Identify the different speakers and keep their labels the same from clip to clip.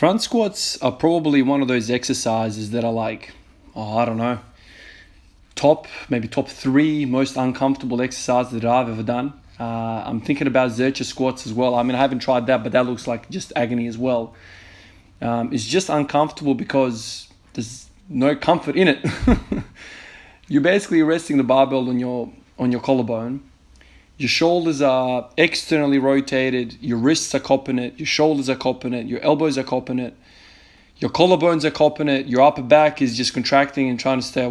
Speaker 1: Front squats are probably one of those exercises that are like, I don't know, maybe top three most uncomfortable exercises that I've ever done. I'm thinking about Djuric squats as well. I mean, I haven't tried that, but that looks like just agony as well. It's just uncomfortable because there's no comfort in it. You're basically resting the barbell on your collarbone. Your shoulders are externally rotated, your wrists are copping it, your shoulders are copping it, your elbows are copping it, your collarbones are copping it, your upper back is just contracting and trying to stay,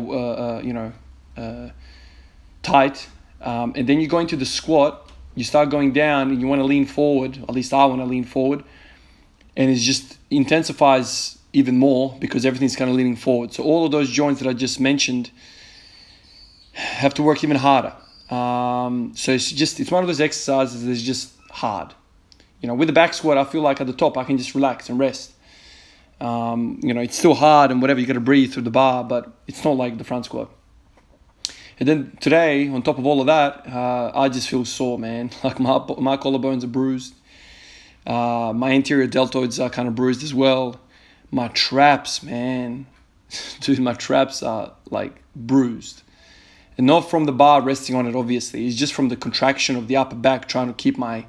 Speaker 1: tight. And then you go into the squat, you start going down and you want to lean forward, at least I want to lean forward, and it just intensifies even more because everything's kind of leaning forward. So all of those joints that I just mentioned have to work even harder. So it's one of those exercises that's just hard. With the back squat, I feel like at the top I can just relax and rest. It's still hard and whatever, you got to breathe through the bar, but it's not like the front squat. And then today, on top of all of that, I just feel sore, man. Like my collarbones are bruised. My anterior deltoids are kind of bruised as well. My traps, man, dude, my traps are like bruised. And not from the bar resting on it, obviously. It's just from the contraction of the upper back trying to keep my,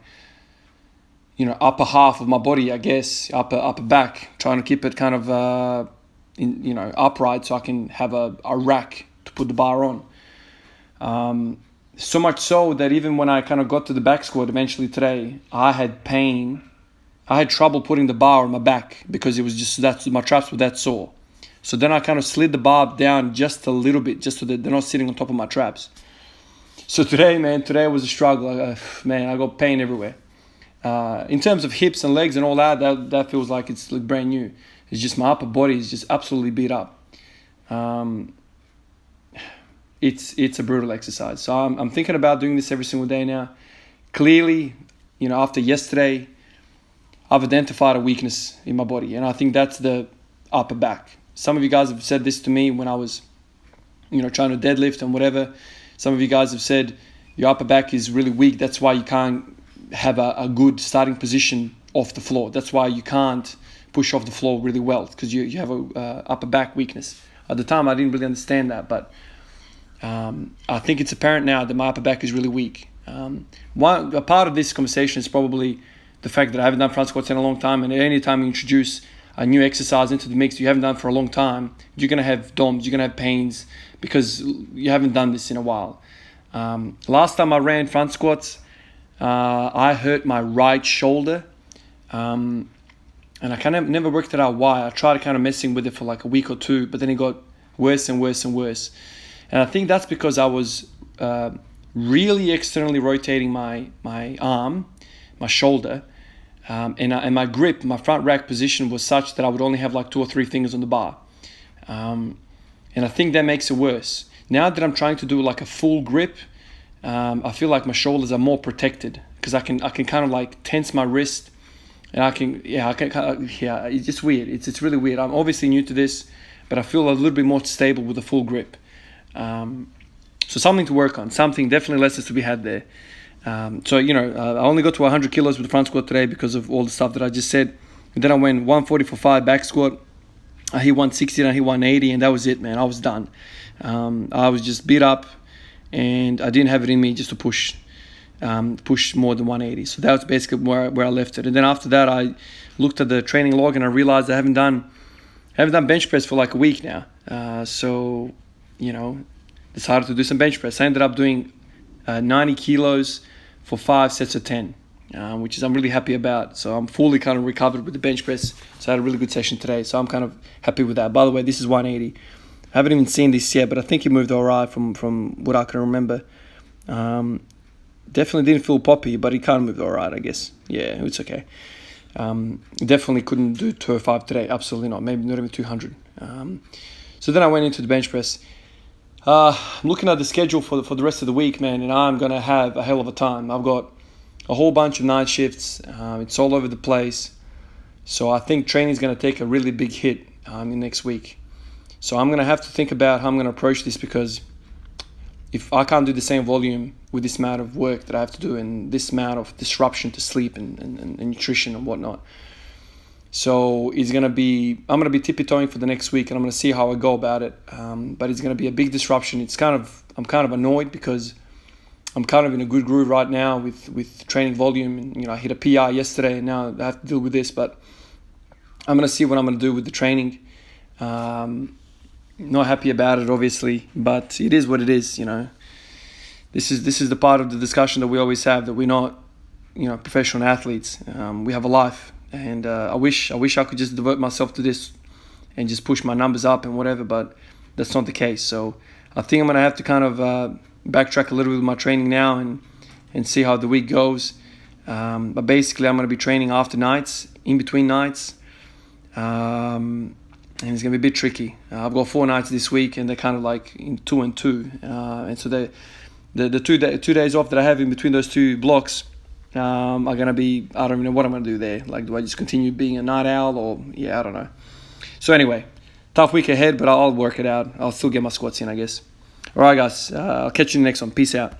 Speaker 1: upper half of my body, I guess, upper back, trying to keep it kind of, upright so I can have a rack to put the bar on. So much so that even when I kind of got to the back squat eventually today, I had pain. I had trouble putting the bar on my back because it was just my traps were that sore. So then I kind of slid the bar down just a little bit, just so that they're not sitting on top of my traps. So today was a struggle. I got pain everywhere. In terms of hips and legs and all that feels like it's like brand new. It's just my upper body is just absolutely beat up. It's a brutal exercise. So I'm thinking about doing this every single day now. Clearly, after yesterday, I've identified a weakness in my body, and I think that's the upper back. Some of you guys have said this to me when I was, trying to deadlift and whatever. Some of you guys have said your upper back is really weak. That's why you can't have a good starting position off the floor. That's why you can't push off the floor really well, because you have a upper back weakness. At the time, I didn't really understand that, but I think it's apparent now that my upper back is really weak. A part of this conversation is probably the fact that I haven't done front squats in a long time, and any time you introduce a new exercise into the mix you haven't done for a long time, you're going to have DOMs, you're going to have pains because you haven't done this in a while. Last time I ran front squats, I hurt my right shoulder, and I kind of never worked it out why. I tried kind of messing with it for like a week or two, but then it got worse and worse and worse. And I think that's because I was really externally rotating my arm, my shoulder, and my grip, my front rack position was such that I would only have like 2 or 3 fingers on the bar. And I think that makes it worse. Now that I'm trying to do like a full grip, I feel like my shoulders are more protected because I can kind of like tense my wrist, and it's just weird. It's really weird. I'm obviously new to this, but I feel a little bit more stable with a full grip. So something to work on, definitely lessons to be had there. I only got to 100 kilos with the front squat today because of all the stuff that I just said. And then I went 140 for 5 back squat. I hit 160 and I hit 180, and that was it, man. I was done. I was just beat up, and I didn't have it in me just to push more than 180. So that was basically where I left it. And then after that, I looked at the training log and I realized I haven't done bench press for like a week now. Decided to do some bench press. I ended up doing 90 kilos for 5 sets of 10, which I'm really happy about. So I'm fully kind of recovered with the bench press. So I had a really good session today. So I'm kind of happy with that. By the way, this is 180. I haven't even seen this yet, but I think it moved all right from what I can remember. Definitely didn't feel poppy, but it kind of moved all right, I guess. Yeah, it's okay. Definitely couldn't do 205 today. Absolutely not. Maybe not even 200. So then I went into the bench press. I'm looking at the schedule for the rest of the week, man, and I'm going to have a hell of a time. I've got a whole bunch of night shifts. It's all over the place. So I think training is going to take a really big hit in next week. So I'm going to have to think about how I'm going to approach this, because if I can't do the same volume with this amount of work that I have to do and this amount of disruption to sleep and nutrition and whatnot, So I'm gonna be tippy-toeing for the next week, and I'm gonna see how I go about it. But it's gonna be a big disruption. I'm kind of annoyed because I'm kind of in a good groove right now with training volume, and I hit a PR yesterday, and now I have to deal with this. But I'm gonna see what I'm gonna do with the training. Not happy about it, obviously, but it is what it is. This is the part of the discussion that we always have, that we're not professional athletes. We have a life, and I wish I could just devote myself to this and just push my numbers up and whatever, but that's not the case. So I think I'm gonna have to kind of backtrack a little bit with my training now and see how the week goes. But basically, I'm gonna be training after nights, in between nights. And it's gonna be a bit tricky. I've got 4 nights this week, and they're kind of like in 2 and 2, and so the 2 days off that I have in between those 2 blocks are gonna be, I don't even know what I'm gonna do there. Like, do I just continue being a night owl, or I don't know. So anyway, tough week ahead, but I'll work it out. I'll still get my squats in, I guess. All right, guys. I'll catch you in the next one. Peace out.